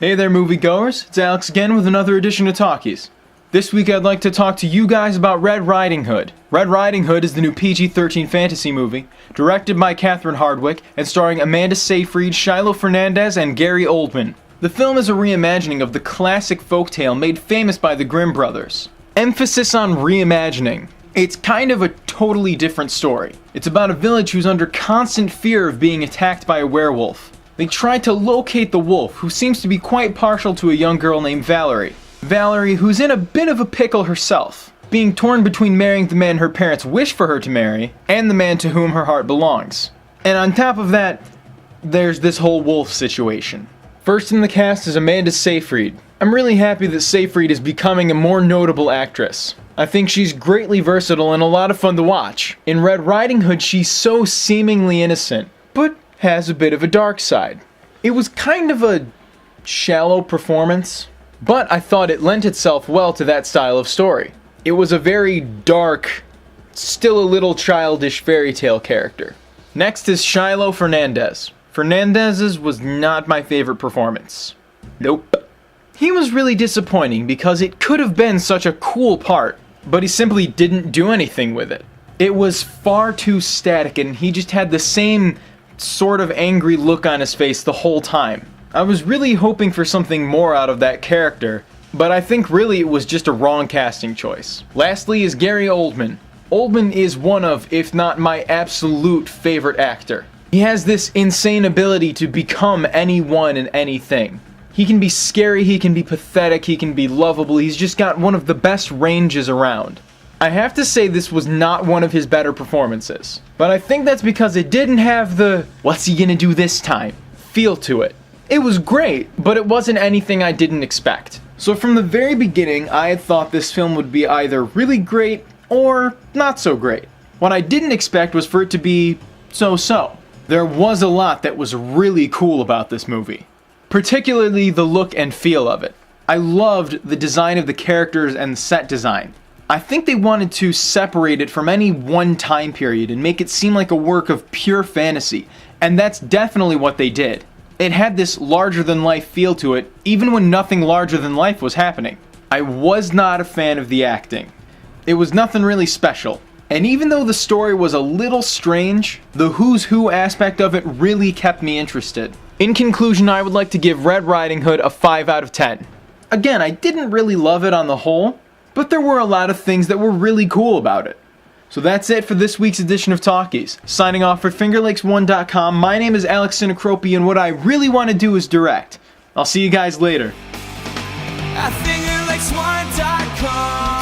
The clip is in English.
Hey there moviegoers, it's Alex again with another edition of Talkies. This week I'd like to talk to you guys about Red Riding Hood. Red Riding Hood is the new PG-13 fantasy movie, directed by Catherine Hardwicke and starring Amanda Seyfried, Shiloh Fernandez, and Gary Oldman. The film is a reimagining of the classic folktale made famous by the Grimm brothers. Emphasis on reimagining. It's kind of a totally different story. It's about a village who's under constant fear of being attacked by a werewolf. They try to locate the wolf, who seems to be quite partial to a young girl named Valerie. Valerie, who's in a bit of a pickle herself, being torn between marrying the man her parents wish for her to marry, and the man to whom her heart belongs. And on top of that, there's this whole wolf situation. First in the cast is Amanda Seyfried. I'm really happy that Seyfried is becoming a more notable actress. I think she's greatly versatile and a lot of fun to watch. In Red Riding Hood, she's so seemingly innocent, but has a bit of a dark side. It was kind of a shallow performance, but I thought it lent itself well to that style of story. It was a very dark, still a little childish fairy tale character. Next is Shiloh Fernandez. Fernandez's was not my favorite performance. Nope. He was really disappointing because it could have been such a cool part, but he simply didn't do anything with it. It was far too static and he just had the same sort of angry look on his face the whole time. I was really hoping for something more out of that character, but I think really it was just a wrong casting choice. Lastly is Gary Oldman. Oldman is one of, if not my absolute favorite actor. He has this insane ability to become anyone and anything. He can be scary, he can be pathetic, he can be lovable, he's just got one of the best ranges around. I have to say this was not one of his better performances, but I think that's because it didn't have the "what's he gonna do this time" feel to it. It was great, but it wasn't anything I didn't expect. So from the very beginning, I had thought this film would be either really great or not so great. What I didn't expect was for it to be so-so. There was a lot that was really cool about this movie, particularly the look and feel of it. I loved the design of the characters and the set design. I think they wanted to separate it from any one time period and make it seem like a work of pure fantasy, and that's definitely what they did. It had this larger-than-life feel to it, even when nothing larger than life was happening. I was not a fan of the acting. It was nothing really special. And even though the story was a little strange, the who's who aspect of it really kept me interested. In conclusion, I would like to give Red Riding Hood a 5 out of 10. Again, I didn't really love it on the whole, but there were a lot of things that were really cool about it. So that's it for this week's edition of Talkies. Signing off for FingerLakes1.com, my name is Alex Sinacropi, and what I really want to do is direct. I'll see you guys later. FingerLakes1.com